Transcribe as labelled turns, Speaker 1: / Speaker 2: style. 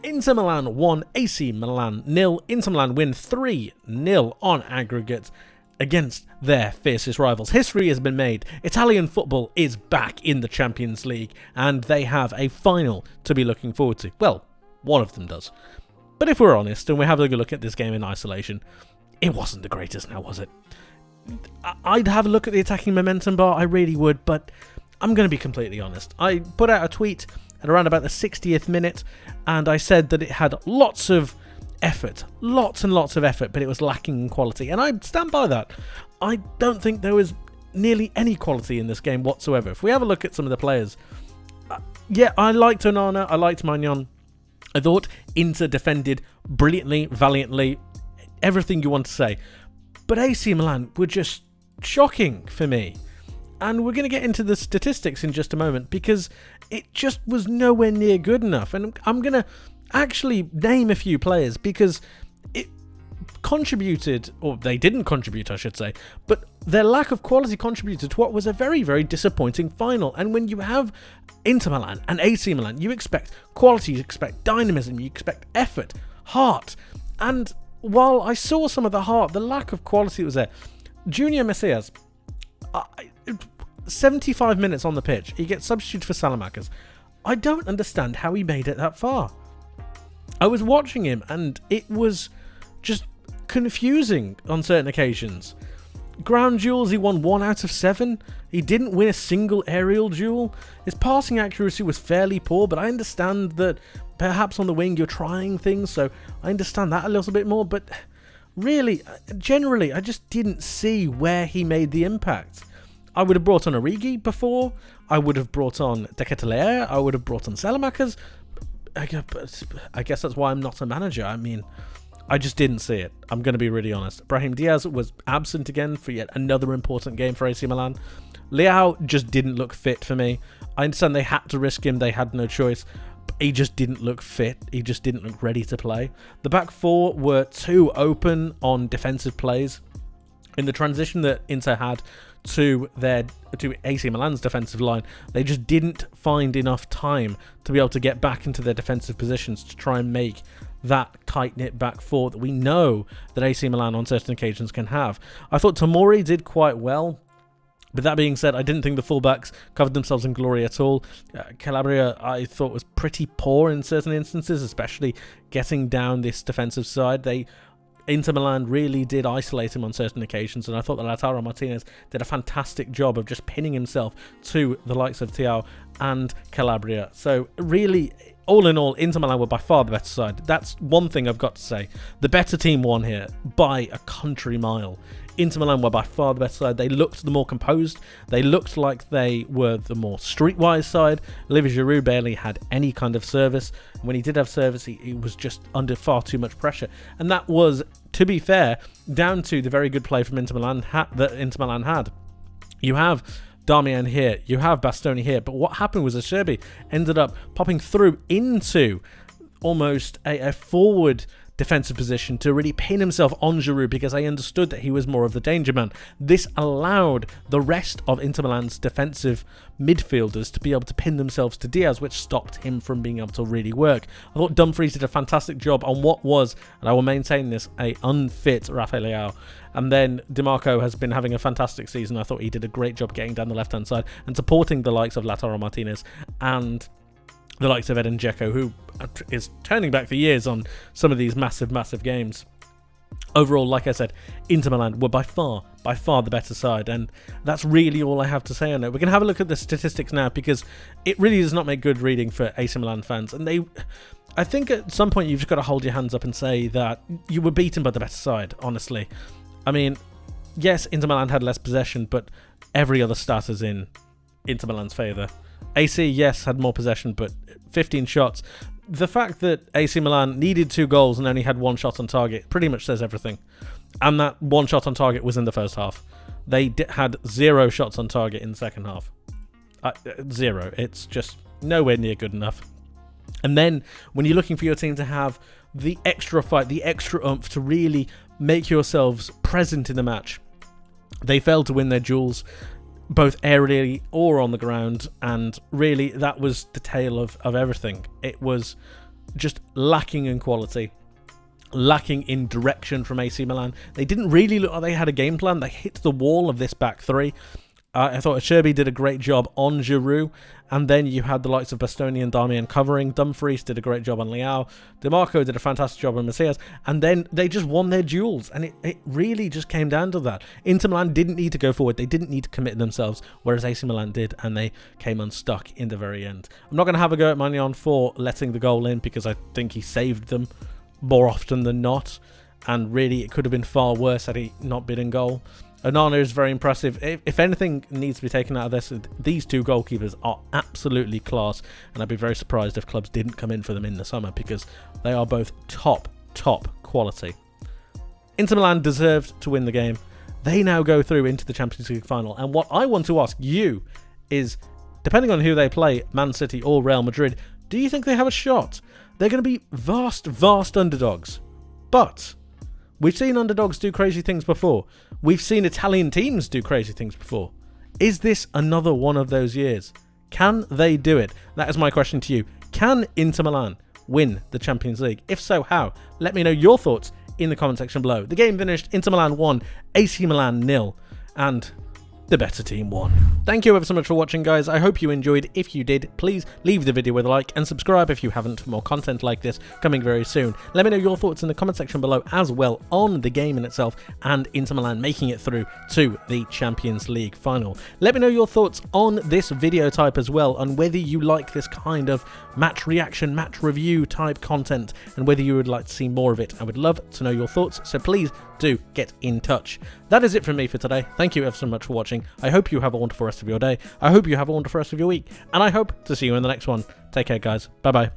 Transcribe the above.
Speaker 1: Inter Milan 1, AC Milan 0. Inter Milan win 3-0 on aggregate against their fiercest rivals. History has been made. Italian football is back in the Champions League, and they have a final to be looking forward to. Well, one of them does. But if we're honest, and we have a good look at this game in isolation, it wasn't the greatest now, was it? I'd have a look at the attacking momentum bar, I really would, but I'm going to be completely honest. I put out a tweet at around about the 60th minute, and I said that it had lots of effort, lots and lots of effort, but it was lacking in quality, and I stand by that. I don't think there was nearly any quality in this game whatsoever. If we have a look at some of the players, yeah, I liked Onana, I liked Magnon. I thought Inter defended brilliantly, valiantly, everything you want to say. But AC Milan were just shocking for me. And we're going to get into the statistics in just a moment, because it just was nowhere near good enough. And I'm going to actually name a few players, because it contributed, or they didn't contribute, I should say, but their lack of quality contributed to what was a very, very disappointing final. And when you have Inter Milan and AC Milan, you expect quality, you expect dynamism, you expect effort, heart. And while I saw some of the heart, the lack of quality was there. Junior Messias, 75 minutes on the pitch, he gets substituted for Salamakers. I don't understand how he made it that far. I was watching him and it was just confusing on certain occasions. Ground duels, he won 1 out of 7. He didn't win a single aerial duel. His passing accuracy was fairly poor, but I understand that perhaps on the wing you're trying things, so I understand that a little bit more, but really, generally, I just didn't see where he made the impact. I would have brought on Origi before, I would have brought on De Ketelaere, I would have brought on Salamakers. I guess that's why I'm not a manager. I mean, I just didn't see it. I'm going to be really honest. Brahim Diaz was absent again for yet another important game for AC Milan. Leao just didn't look fit for me. I understand they had to risk him. They had no choice. But he just didn't look fit. He just didn't look ready to play. The back four were too open on defensive plays. In the transition that Inter had to AC Milan's defensive line, they just didn't find enough time to be able to get back into their defensive positions to try and make that tight-knit back four that we know that AC Milan on certain occasions can have. I thought Tomori did quite well, but that being said, I didn't think the fullbacks covered themselves in glory at all. Calabria, I thought, was pretty poor in certain instances, especially getting down this defensive side. Inter Milan really did isolate him on certain occasions, and I thought that Lautaro Martinez did a fantastic job of just pinning himself to the likes of Thiaw and Calabria. So really, all in all, Inter Milan were by far the better side. That's one thing I've got to say. The better team won here by a country mile. Inter Milan were by far the better side. They looked the more composed. They looked like they were the more streetwise side. Olivier Giroud barely had any kind of service. When he did have service, he was just under far too much pressure. And that was, to be fair, down to the very good play from Inter Milan that Inter Milan had. You have Darmian here, you have Bastoni here, but what happened was Acerbi ended up popping through into almost a forward defensive position to really pin himself on Giroud, because I understood that he was more of the danger man. This allowed the rest of Inter Milan's defensive midfielders to be able to pin themselves to Diaz, which stopped him from being able to really work. I thought Dumfries did a fantastic job on what was, and I will maintain this, a unfit Rafael Leao. And then DiMarco has been having a fantastic season. I thought he did a great job getting down the left-hand side and supporting the likes of Lautaro Martinez and the likes of Edin Dzeko, who is turning back the years on some of these massive, massive games. Overall, like I said, Inter Milan were by far the better side, and that's really all I have to say on it. We're going to have a look at the statistics now, because it really does not make good reading for AC Milan fans, and I think at some point you've just got to hold your hands up and say that you were beaten by the better side, honestly. I mean, yes, Inter Milan had less possession, but every other stat is in Inter Milan's favour. AC, yes, had more possession, but 15 shots. The fact that AC Milan needed 2 goals and only had 1 shot on target pretty much says everything. And that 1 shot on target was in the first half. They had 0 shots on target in the second half. 0. It's just nowhere near good enough. And then when you're looking for your team to have the extra fight, the extra oomph to really make yourselves present in the match, they failed to win their duels, both aerially or on the ground, and really that was the tale of everything. It was just lacking in quality, lacking in direction from AC Milan. They didn't really look like they had a game plan. They hit the wall of this back three. I thought Acerbi did a great job on Giroud, and then you had the likes of Bastoni and Darmian covering. Dumfries did a great job on Leao. DeMarco did a fantastic job on Macias, and then they just won their duels, and it really just came down to that. Inter Milan didn't need to go forward. They didn't need to commit themselves, whereas AC Milan did, and they came unstuck in the very end. I'm not going to have a go at Maignan for letting the goal in, because I think he saved them more often than not, and really it could have been far worse had he not been in goal. Onana is very impressive. If anything needs to be taken out of this, these two goalkeepers are absolutely class, and I'd be very surprised if clubs didn't come in for them in the summer, because they are both top quality. Inter Milan deserved to win the game. They now go through into the Champions League final, and what I want to ask you is, depending on who they play, Man City or Real Madrid, do you think they have a shot? They're going to be vast underdogs, but we've seen underdogs do crazy things before. We've seen Italian teams do crazy things before. Is this another one of those years? Can they do it? That is my question to you. Can Inter Milan win the Champions League? If so, how? Let me know your thoughts in the comment section below. The game finished, Inter Milan 1, AC Milan 0, and the better team won. Thank you ever so much for watching, guys. I hope you enjoyed. If you did, please leave the video with a like and subscribe if you haven't for more content like this coming very soon. Let me know your thoughts in the comment section below as well on the game in itself and Inter Milan making it through to the Champions League final. Let me know your thoughts on this video type as well, on whether you like this kind of match reaction, match review type content, and whether you would like to see more of it. I would love to know your thoughts, so please do get in touch. That is it from me for today. Thank you ever so much for watching. I hope you have a wonderful rest of your day. I hope you have a wonderful rest of your week, and I hope to see you in the next one. Take care, guys. Bye bye.